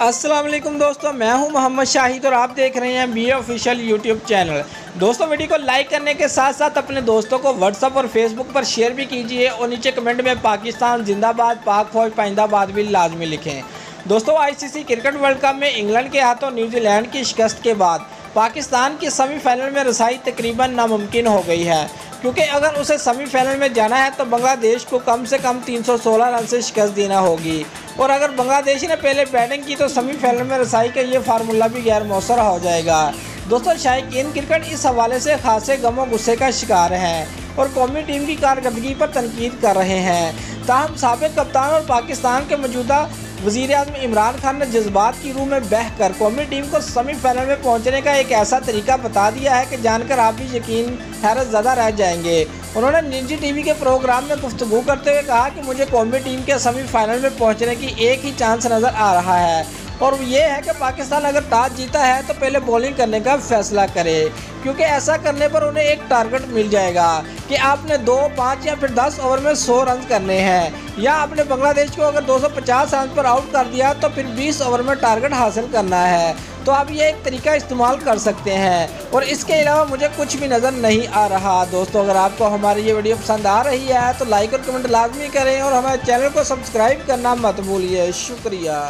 अस्सलाम वालेकुम दोस्तों, मैं हूं मोहम्मद शाहिद और आप देख रहे हैं बी ऑफिशियल यूट्यूब चैनल। दोस्तों, वीडियो को लाइक करने के साथ साथ अपने दोस्तों को व्हाट्सएप और फेसबुक पर शेयर भी कीजिए और नीचे कमेंट में पाकिस्तान जिंदाबाद, पाक फौज पाइंदाबाद भी लाजमी लिखें। दोस्तों, आईसीसी क्रिकेट वर्ल्ड कप में इंग्लैंड के हाथों न्यूजीलैंड की शिकस्त के बाद पाकिस्तान की सेमीफाइनल में रसाई तकरीबन नामुमकिन हो गई है, क्योंकि अगर उसे सेमीफाइनल में जाना है तो बांग्लादेश को कम से कम 316 रन से शिकस्त देना होगी और अगर बांग्लादेश ने पहले बैटिंग की तो सेमीफाइनल में रसाई का ये फार्मूला भी गैर मौसर हो जाएगा। दोस्तों, शायकीन क्रिकेट इस हवाले से खासे गमो गुस्से का शिकार हैं और कौमी टीम की कारकर्दगी पर तनकीद कर रहे हैं। ताहम साबिक कप्तान और पाकिस्तान के मौजूदा वज़ीर-ए-आज़म इमरान खान ने जज्बात की रूह में बह कर कौमी टीम को सेमीफाइनल में पहुंचने का एक ऐसा तरीका बता दिया है कि जानकर आप भी यकीन हैरत ज़दा रह जाएंगे। उन्होंने निजी टीवी के प्रोग्राम में गुफ्तगू करते हुए कहा कि मुझे कौमी टीम के सेमीफाइनल में पहुंचने की एक ही चांस नज़र आ रहा है और ये है कि पाकिस्तान अगर टॉस जीता है तो पहले बॉलिंग करने का फैसला करे, क्योंकि ऐसा करने पर उन्हें एक टारगेट मिल जाएगा कि आपने 2, 5 या फिर 10 ओवर में 100 रन करने हैं, या आपने बांग्लादेश को अगर 250 रन पर आउट कर दिया तो फिर 20 ओवर में टारगेट हासिल करना है। तो आप ये एक तरीका इस्तेमाल कर सकते हैं और इसके अलावा मुझे कुछ भी नज़र नहीं आ रहा। दोस्तों, अगर आपको हमारी ये वीडियो पसंद आ रही है तो लाइक और कमेंट लाजमी करें और हमारे चैनल को सब्सक्राइब करना मत भूलिए। शुक्रिया।